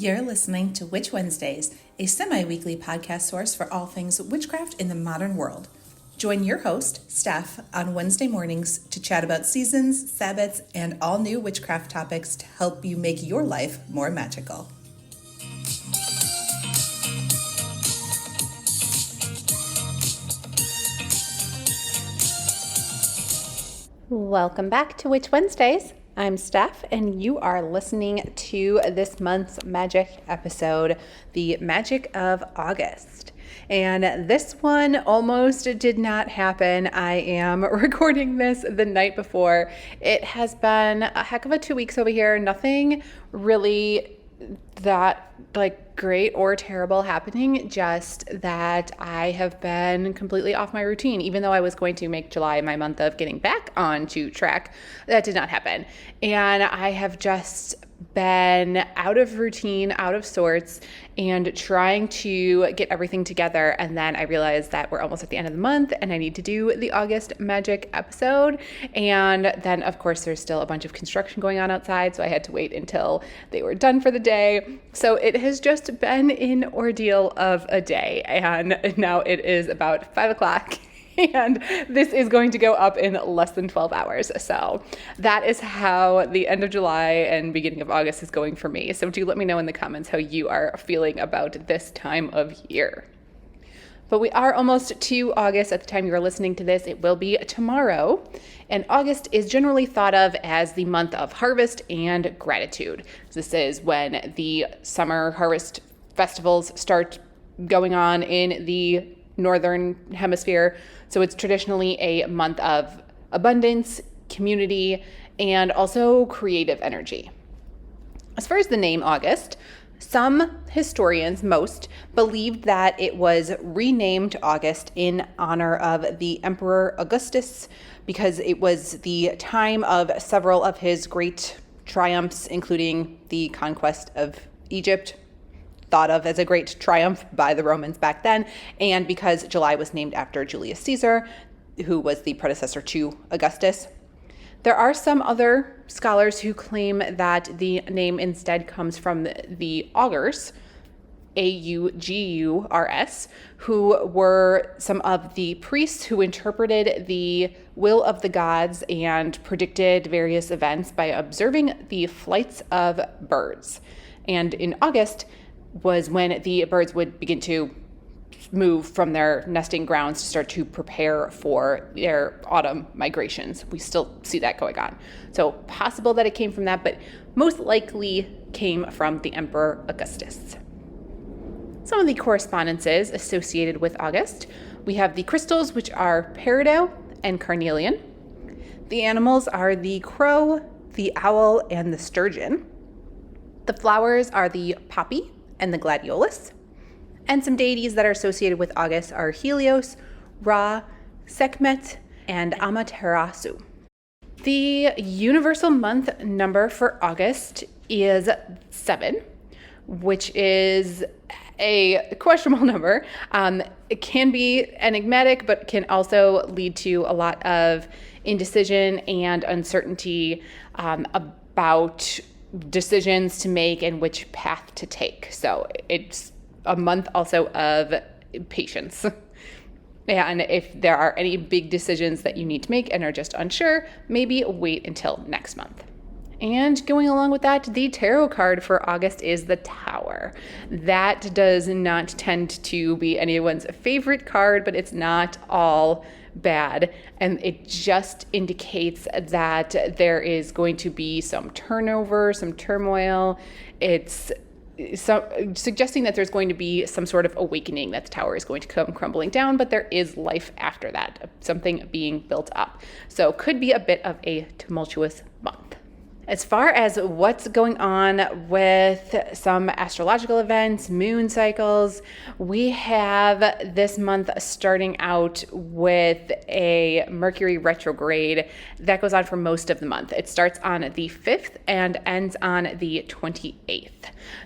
You're listening to Witch Wednesdays, a semi-weekly podcast source for all things witchcraft in the modern world. Join your host, Steph, on Wednesday mornings to chat about seasons, Sabbats, and all new witchcraft topics to help you make your life more magical. Welcome back to Witch Wednesdays. I'm Steph, and you are listening to this month's magic episode, the Magic of August. And this one almost did not happen. I am recording this the night before. It has been a heck of a 2 weeks over here. Nothing really that great or terrible happening, just that I have been completely off my routine. Even though I was going to make July my month of getting back onto track, that did not happen. And I have just been out of routine, out of sorts, and trying to get everything together. And then I realized that we're almost at the end of the month and I need to do the August magic episode. And then of course there's still a bunch of construction going on outside, so I had to wait until they were done for the day. So it has just been an ordeal of a day, and now it is about 5 o'clock. And this is going to go up in less than 12 hours. So that is how the end of July and beginning of August is going for me. So do let me know in the comments how you are feeling about this time of year. But we are almost to August at the time you are listening to this. It will be tomorrow. And August is generally thought of as the month of harvest and gratitude. This is when the summer harvest festivals start going on in the northern hemisphere. So it's traditionally a month of abundance, community, and also creative energy. As far as the name August, some historians, most, believed that it was renamed August in honor of the Emperor Augustus because it was the time of several of his great triumphs, including the conquest of Egypt, thought of as a great triumph by the Romans back then, and because July was named after Julius Caesar, who was the predecessor to Augustus. There are some other scholars who claim that the name instead comes from the augurs, Augurs, who were some of the priests who interpreted the will of the gods and predicted various events by observing the flights of birds. And in August was when the birds would begin to move from their nesting grounds to start to prepare for their autumn migrations. We still see that going on. So possible that it came from that, but most likely came from the Emperor Augustus. Some of the correspondences associated with August. We have the crystals, which are peridot and carnelian. The animals are the crow, the owl, and the sturgeon. The flowers are the poppy and the gladiolus. And some deities that are associated with August are Helios, Ra, Aekhmet, and Amaterasu. The universal month number for August is 7, which is a questionable number. It can be enigmatic, but can also lead to a lot of indecision and uncertainty about decisions to make and which path to take. So it's a month also of patience. And if there are any big decisions that you need to make and are just unsure, maybe wait until next month. And going along with that, the tarot card for August is the Tower. That does not tend to be anyone's favorite card, but it's not all bad, and it just indicates that there is going to be some turnover, some turmoil. It's suggesting that there's going to be some sort of awakening, that the tower is going to come crumbling down, but there is life after that, something being built up. So could be a bit of a tumultuous month. As far as what's going on with some astrological events, moon cycles, we have this month starting out with a Mercury retrograde that goes on for most of the month. It starts on the 5th and ends on the 28th.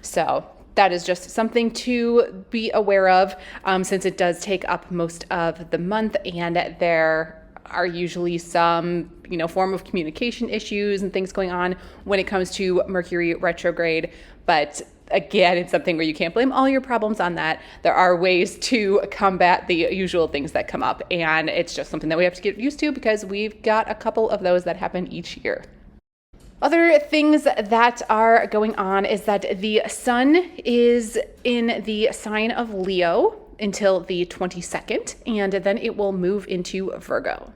So that is just something to be aware of, since it does take up most of the month, and there are usually some, form of communication issues and things going on when it comes to Mercury retrograde. But again, it's something where you can't blame all your problems on that. There are ways to combat the usual things that come up, and it's just something that we have to get used to because we've got a couple of those that happen each year. Other things that are going on is that the sun is in the sign of Leo until the 22nd, and then it will move into Virgo.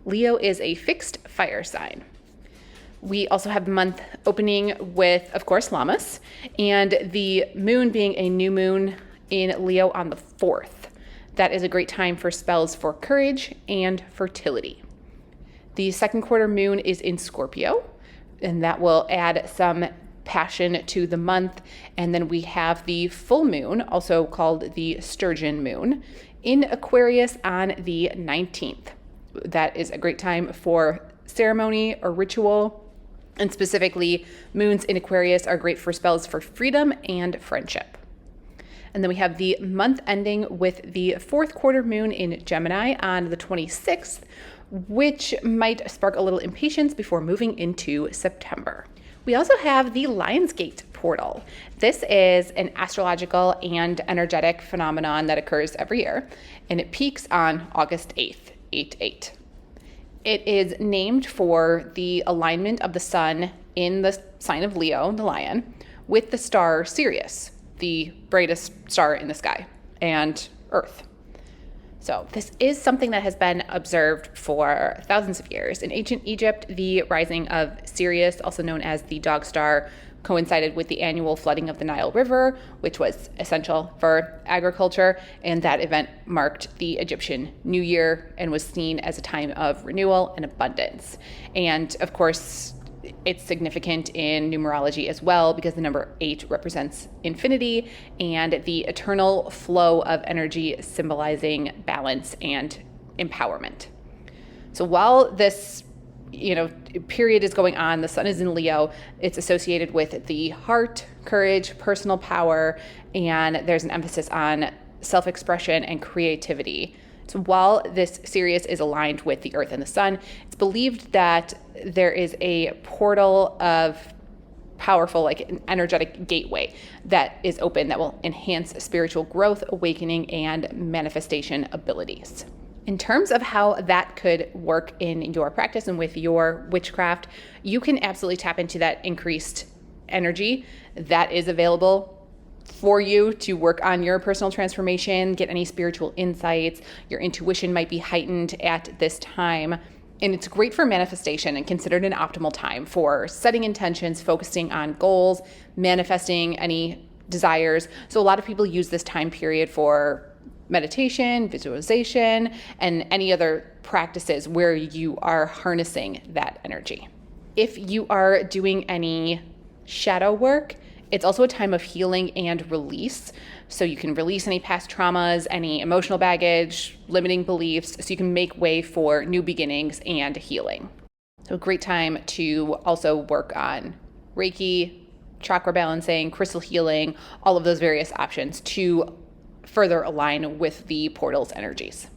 Leo is a fixed fire sign. We also have the month opening with, of course, Lammas, and the moon being a new moon in Leo on the 4th. That is a great time for spells for courage and fertility. The second quarter moon is in Scorpio, and that will add some passion to the month. And then we have the full moon, also called the sturgeon moon, in Aquarius on the 19th. That is a great time for ceremony or ritual. And specifically, moons in Aquarius are great for spells for freedom and friendship. And then we have the month ending with the fourth quarter moon in Gemini on the 26th, which might spark a little impatience before moving into September. We also have the Lionsgate portal. This is an astrological and energetic phenomenon that occurs every year, and it peaks on August 8th, 8/8. It is named for the alignment of the sun in the sign of Leo, the lion, with the star Sirius, the brightest star in the sky, and Earth. So this is something that has been observed for thousands of years. In ancient Egypt, the rising of Sirius, also known as the dog star, coincided with the annual flooding of the Nile River, which was essential for agriculture, and that event marked the Egyptian New Year and was seen as a time of renewal and abundance. And of course, it's significant in numerology as well because the number 8 represents infinity and the eternal flow of energy symbolizing balance and empowerment. So while this period is going on, the sun is in Leo, it's associated with the heart, courage, personal power, and there's an emphasis on self-expression and creativity. So while this Sirius is aligned with the Earth and the Sun, it's believed that there is a portal of powerful, like an energetic gateway that is open that will enhance spiritual growth, awakening, and manifestation abilities. In terms of how that could work in your practice and with your witchcraft, you can absolutely tap into that increased energy that is available for you to work on your personal transformation, get any spiritual insights. Your intuition might be heightened at this time. And it's great for manifestation and considered an optimal time for setting intentions, focusing on goals, manifesting any desires. So a lot of people use this time period for meditation, visualization, and any other practices where you are harnessing that energy. If you are doing any shadow work, it's also a time of healing and release. So you can release any past traumas, any emotional baggage, limiting beliefs, so you can make way for new beginnings and healing. So a great time to also work on Reiki, chakra balancing, crystal healing, all of those various options to further align with the portal's energies.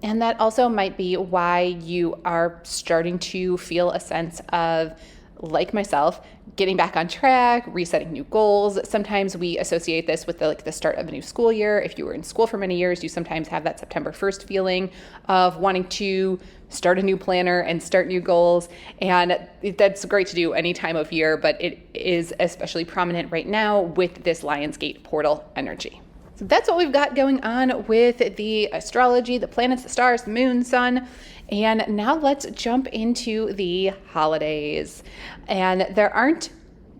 And that also might be why you are starting to feel a sense of, like myself, getting back on track, resetting new goals. Sometimes we associate this with the start of a new school year. If you were in school for many years, you sometimes have that September 1st feeling of wanting to start a new planner and start new goals. And that's great to do any time of year, but it is especially prominent right now with this Lionsgate portal energy. So that's what we've got going on with the astrology, the planets, the stars, the moon, sun. And now let's jump into the holidays. And there aren't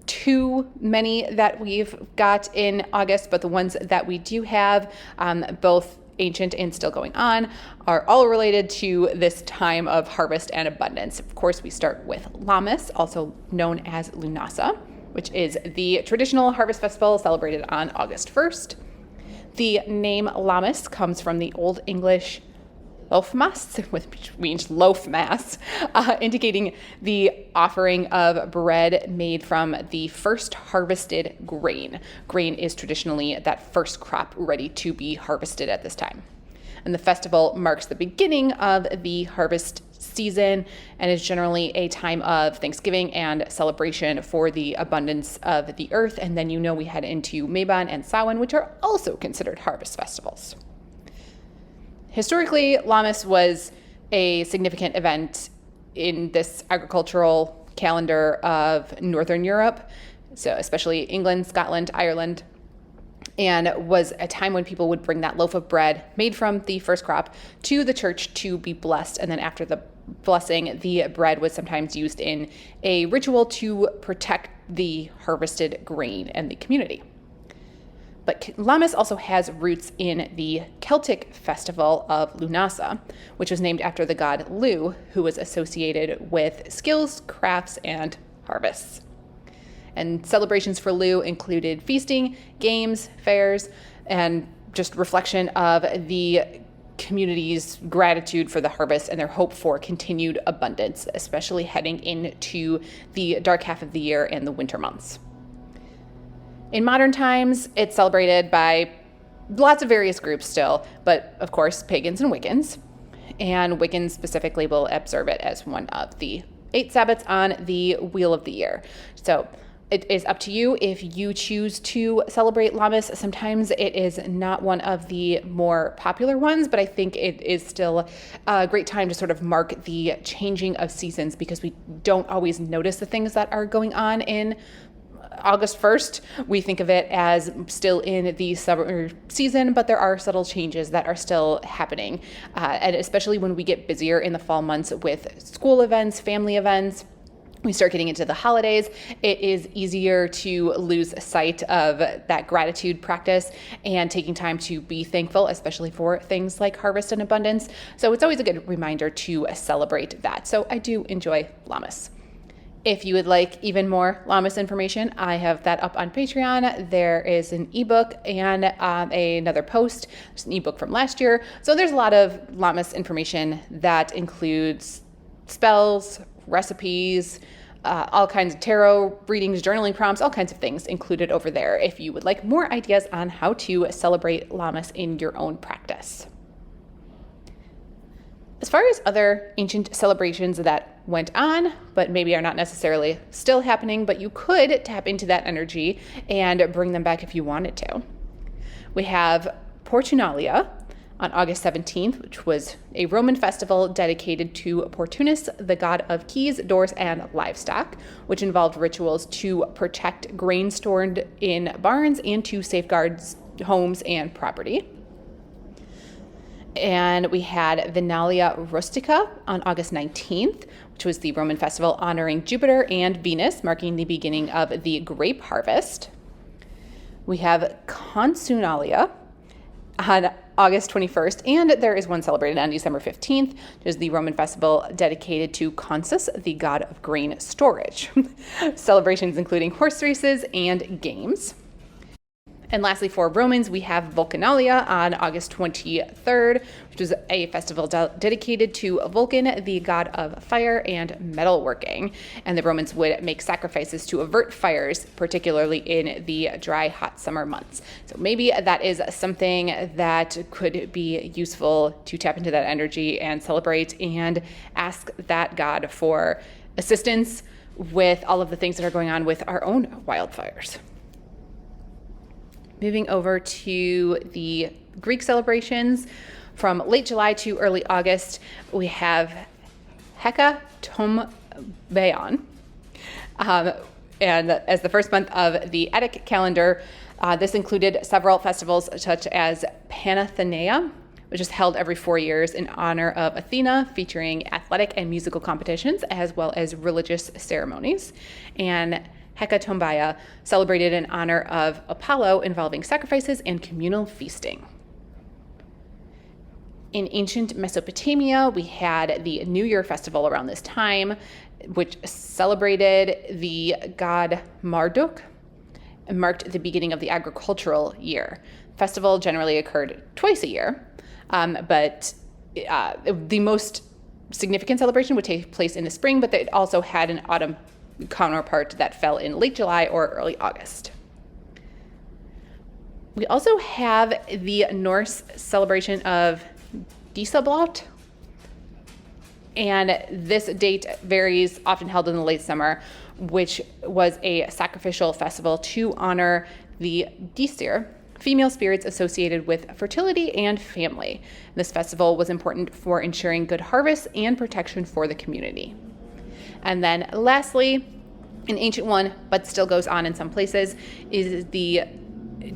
too many that we've got in August, but the ones that we do have, both ancient and still going on, are all related to this time of harvest and abundance. Of course, we start with Lammas, also known as Lunasa, which is the traditional harvest festival celebrated on August 1st. The name Lammas comes from the Old English loafmas, which means loaf mass, indicating the offering of bread made from the first harvested grain. Grain is traditionally that first crop ready to be harvested at this time. And the festival marks the beginning of the harvest season and is generally a time of thanksgiving and celebration for the abundance of the earth. And then we head into Mabon and Samhain, which are also considered harvest festivals. Historically, Lammas was a significant event in this agricultural calendar of Northern Europe, so especially England, Scotland, Ireland, and was a time when people would bring that loaf of bread made from the first crop to the church to be blessed. And then after the blessing, the bread was sometimes used in a ritual to protect the harvested grain and the community. But Lammas also has roots in the Celtic festival of Lunasa, which was named after the god Lu, who was associated with skills, crafts, and harvests. And celebrations for Lu included feasting, games, fairs, and just reflection of the community's gratitude for the harvest and their hope for continued abundance, especially heading into the dark half of the year and the winter months. In modern times, it's celebrated by lots of various groups still, but of course, pagans and Wiccans. And Wiccans specifically will observe it as one of the 8 Sabbats on the Wheel of the Year. So it is up to you if you choose to celebrate Lammas. Sometimes it is not one of the more popular ones, but I think it is still a great time to sort of mark the changing of seasons, because we don't always notice the things that are going on in August 1st. We think of it as still in the summer season, but there are subtle changes that are still happening. And especially when we get busier in the fall months with school events, family events, we start getting into the holidays, it is easier to lose sight of that gratitude practice and taking time to be thankful, especially for things like harvest and abundance. So it's always a good reminder to celebrate that. So I do enjoy Lammas. If you would like even more Lammas information, I have that up on Patreon. There is an ebook and another post. There's an ebook from last year. So there's a lot of Lammas information that includes spells, recipes, all kinds of tarot readings, journaling prompts, all kinds of things included over there if you would like more ideas on how to celebrate Lammas in your own practice. As far as other ancient celebrations that went on, but maybe are not necessarily still happening, but you could tap into that energy and bring them back if you wanted to. We have Portunalia on August 17th, which was a Roman festival dedicated to Portunus, the god of keys, doors, and livestock, which involved rituals to protect grain stored in barns and to safeguard homes and property. And we had Vinalia Rustica on August 19th, which was the Roman festival honoring Jupiter and Venus, marking the beginning of the grape harvest. We have Consualia on August 21st, and there is one celebrated on December 15th, which is the Roman festival dedicated to Consus, the god of grain storage. Celebrations including horse races and games. And lastly, for Romans, we have Vulcanalia on August 23rd, which was a festival dedicated to Vulcan, the god of fire and metalworking. And the Romans would make sacrifices to avert fires, particularly in the dry, hot summer months. So maybe that is something that could be useful to tap into that energy and celebrate and ask that god for assistance with all of the things that are going on with our own wildfires. Moving over to the Greek celebrations, from late July to early August, we have Hekatombaion, and as the first month of the Attic calendar, this included several festivals such as Panathenaea, which is held every 4 years in honor of Athena, featuring athletic and musical competitions as well as religious ceremonies, and Hekatombaion, celebrated in honor of Apollo, involving sacrifices and communal feasting. In ancient Mesopotamia, we had the New Year festival around this time, which celebrated the god Marduk and marked the beginning of the agricultural year. The festival generally occurred twice a year, but the most significant celebration would take place in the spring, but it also had an autumn counterpart that fell in late July or early August. We also have the Norse celebration of Dieselblot. And this date varies, often held in the late summer, which was a sacrificial festival to honor the Disir, female spirits associated with fertility and family. This festival was important for ensuring good harvests and protection for the community. And then lastly, an ancient one, but still goes on in some places, is the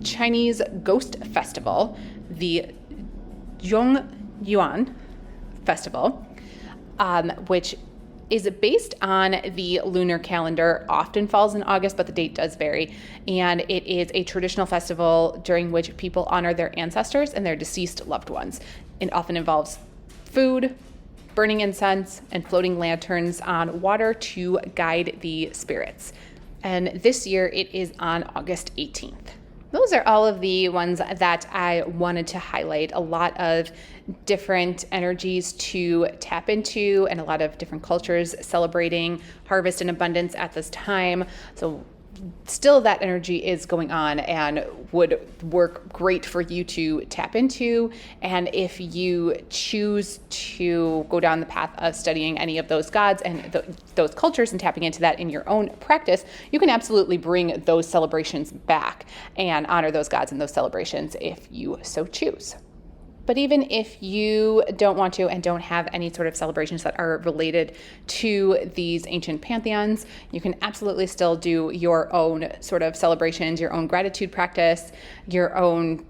Chinese Ghost Festival, the Zhongyuan Festival, which is based on the lunar calendar, often falls in August, but the date does vary. And it is a traditional festival during which people honor their ancestors and their deceased loved ones. It often involves food, burning incense, and floating lanterns on water to guide the spirits. And this year it is on August 18th. Those are all of the ones that I wanted to highlight. A lot of different energies to tap into and a lot of different cultures celebrating harvest and abundance at this time. So still that energy is going on and would work great for you to tap into. And if you choose to go down the path of studying any of those gods and those cultures and tapping into that in your own practice, you can absolutely bring those celebrations back and honor those gods in those celebrations if you so choose. But even if you don't want to and don't have any sort of celebrations that are related to these ancient pantheons, you can absolutely still do your own sort of celebrations, your own gratitude practice, your own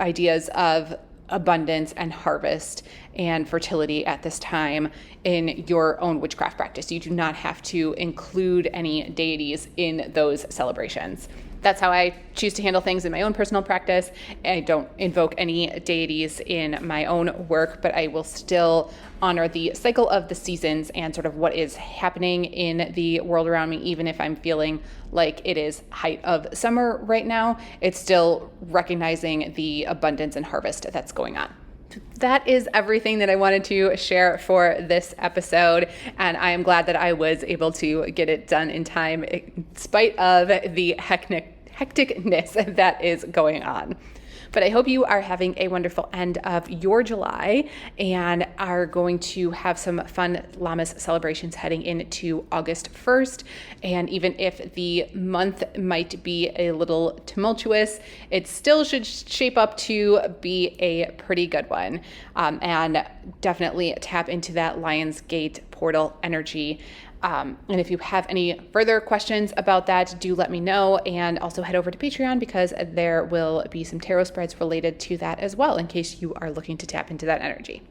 ideas of abundance and harvest and fertility at this time in your own witchcraft practice. You do not have to include any deities in those celebrations. That's how I choose to handle things in my own personal practice. I don't invoke any deities in my own work, but I will still honor the cycle of the seasons and sort of what is happening in the world around me. Even if I'm feeling like it is height of summer right now, it's still recognizing the abundance and harvest that's going on. That is everything that I wanted to share for this episode, and I am glad that I was able to get it done in time in spite of the hecticness that is going on. But I hope you are having a wonderful end of your July and are going to have some fun Lammas celebrations heading into August 1st. And even if the month might be a little tumultuous, it still should shape up to be a pretty good one. And definitely tap into that Lion's Gate portal energy. And if you have any further questions about that, do let me know, and also head over to Patreon because there will be some tarot spreads related to that as well in case you are looking to tap into that energy.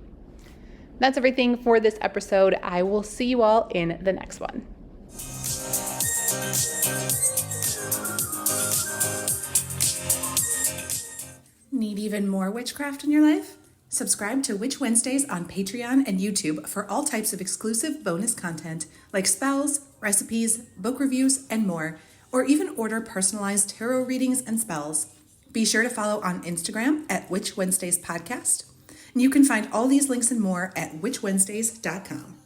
That's everything for this episode. I will see you all in the next one. Need even more witchcraft in your life? Subscribe to Witch Wednesdays on Patreon and YouTube for all types of exclusive bonus content like spells, recipes, book reviews, and more, or even order personalized tarot readings and spells. Be sure to follow on Instagram at Witch Wednesdays Podcast, and you can find all these links and more at witchwednesdays.com.